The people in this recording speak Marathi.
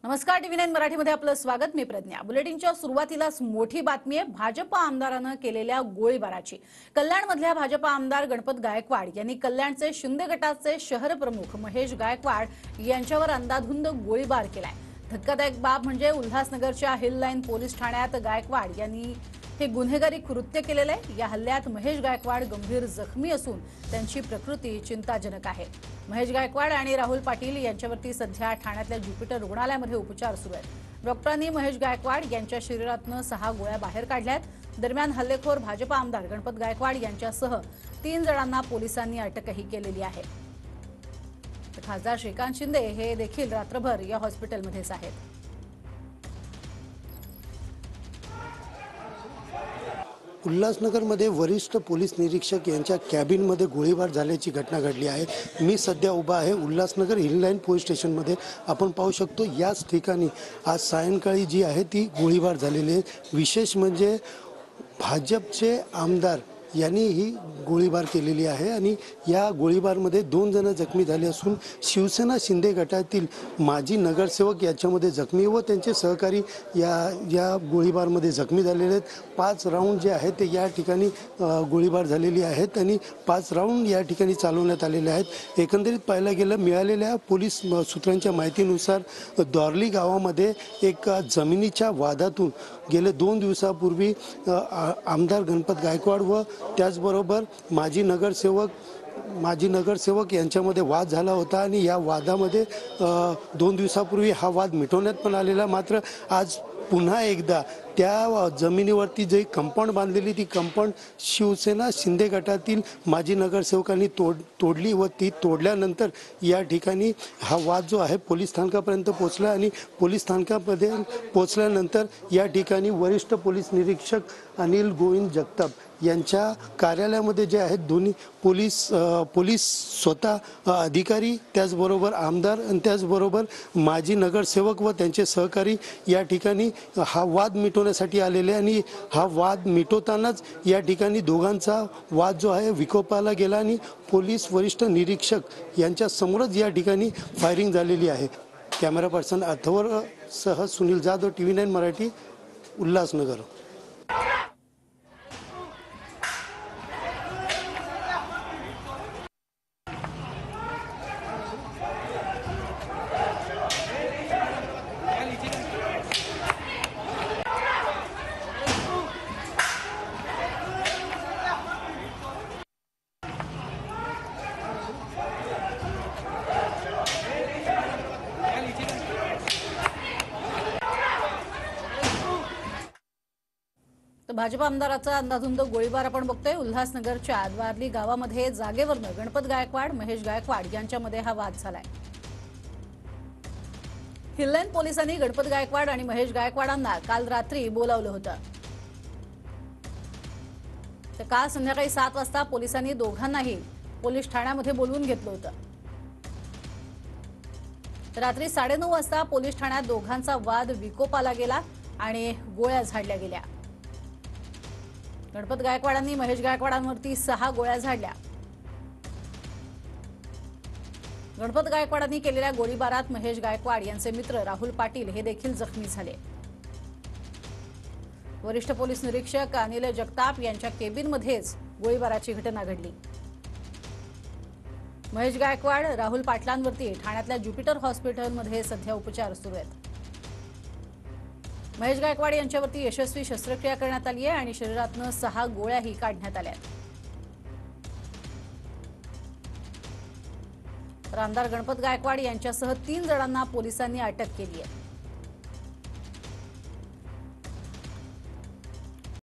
नमस्कार, टीव्ही9 मराठीमध्ये आपलं स्वागत। मी प्रज्ञा। बुलेटिनच्या सुरुवातीलाच मोठी बातमी आहे भाजप आमदारांना केलेल्या गोळीबाराची। कल्याणमधल्या भाजप आमदार गणपत गायकवाड यांनी कल्याणचे शिंदे गटाचे शहर प्रमुख महेश गायकवाड यांच्यावर अंधाधुंद गोळीबार केलाय। धक्कादायक बाब म्हणजे उल्हासनगरच्या हिल लाईन पोलीस ठाण्यात गायकवाड यांनी हे गुन्हेगारी कृत्य केलेले आहे। या हल्ल्यात महेश गायकवाड गंभीर जखमी असून त्यांची प्रकृती चिंताजनक आहे। महेश गायकवाड आणि राहुल पाटील यांच्यावरती सध्या ठाण्यातल्या ज्युपिटर रुग्णालयामध्ये उपचार सुरू आहेत। डॉक्टरांनी महेश गायकवाड यांच्या शरीरातून 6 गोळ्या बाहेर काढल्यात। दरम्यान हल्लेखोर भाजप आमदार गणपत गायकवाड यांच्यासह 3 जणांना पोलिसांनी अटकही केलेली आहे। खासदार श्रीकांत शिंदे हे देखील रात्रभर या हॉस्पिटलमध्येच आहेत। उल्हासनगरमध्ये वरिष्ठ पोलीस निरीक्षक यांच्या कॅबिनमध्ये गोळीबार झाल्याची घटना घडली आहे। मी सध्या उभा आहे उल्हासनगर हिल लाईन पोलीस स्टेशनमध्ये। आपण पाहू शकतो याच ठिकाणी आज सायंकाळी जी आहे ती गोळीबार झालेली आहे। विशेष म्हणजे भाजपचे आमदार यांनी ही गोळीबार केलेली आहे आणि या गोळीबारमध्ये 2 जण जखमी झाले असून शिवसेना शिंदे गटातील माजी नगरसेवक याच्यामध्ये जखमी व त्यांचे सहकारी या गोळीबारमध्ये जखमी झालेले आहेत। 5 राऊंड जे आहेत ते या ठिकाणी गोळीबार झालेली आहेत आणि 5 राऊंड या ठिकाणी चालवण्यात आलेले आहेत। एकंदरीत पाहायला गेलं मिळालेल्या पोलीस सूत्रांच्या माहितीनुसार दौरली गावामध्ये एक जमिनीच्या वादातून गेले 2 दिवसापूर्वी आमदार गणपत गायकवाड व त्याचबरोबर माजी नगरसेवक यांच्यामध्ये वाद झाला होता आणि या वादामध्ये 2 दिवसापूर्वी हा वाद मिटवण्यात पण आलेला। मात्र आज पुन्हा एकदा त्या जमिनीवरती जे कंपाऊंड बांधलेली ती कंपाऊंड शिवसेना शिंदे गटातील माजी नगरसेवकांनी तोडली व ती तोडल्यानंतर या ठिकाणी हा वाद जो आहे पोलीस स्थानकापर्यंत पोहोचला आणि पोलीस स्थानकामध्ये पोहोचल्यानंतर या ठिकाणी वरिष्ठ पोलीस निरीक्षक अनिल गोविंद जगताप यांच्या कार्यालयामध्ये जे आहेत दोन्ही पोलीस स्वतः अधिकारी त्याचबरोबर आमदार आणि त्याचबरोबर माजी नगरसेवक व त्यांचे सहकारी या ठिकाणी हा वाद मिटवण्यासाठी आलेले आणि हा वाद मिटवतानाच या ठिकाणी दोघांचा वाद जो आहे विकोपाला गेला आणि पोलीस वरिष्ठ निरीक्षक यांच्या समोरच या ठिकाणी फायरिंग झालेली आहे। कॅमेरा पर्सन अथवर सह सुनील जाधव, टीव्ही9 मराठी, उल्हासनगर। भाजप आमदाराचा अंधाधुंद गोळीबार आपण बघतोय। उल्हासनगरच्या द्वारली गावामध्ये जागेवरनं गणपत गायकवाड महेश गायकवाड यांच्यामध्ये हा वाद झालाय। हिल लाईन पोलिसांनी गणपत गायकवाड आणि महेश गायकवाडांना काल रात्री बोलावलं होतं। तर काल संध्याकाळी 7 वाजता पोलिसांनी दोघांनाही पोलीस ठाण्यामध्ये बोलवून घेतलं होतं। रात्री 9:30 वाजता पोलीस ठाण्यात दोघांचा वाद विकोपाला गेला आणि गोळ्या झाडल्या गेल्या। गणपत गायकवाडांनी महेश गायकवाडांवरती 6 गोळ्या झाडल्या। गणपत गायकवाडांनी केलेल्या गोळीबारात महेश गायकवाड यांचे मित्र राहुल पाटील हे देखील जखमी झाले। वरिष्ठ पोलीस निरीक्षक अनिल जगताप यांच्या केबिनमध्येच गोळीबाराची घटना घडली। महेश गायकवाड राहुल पाटलांवरती ठाण्यातल्या ज्युपिटर हॉस्पिटलमध्ये सध्या उपचार सुरू आहेत। महेश गायकवाड यांच्यावरती यशस्वी शस्त्रक्रिया करण्यात आली आहे आणि शरीरातून 6 गोळ्याही काढण्यात आल्या। तर आमदार गणपत गायकवाड यांच्यासह 3 जणांना पोलिसांनी अटक केली आहे।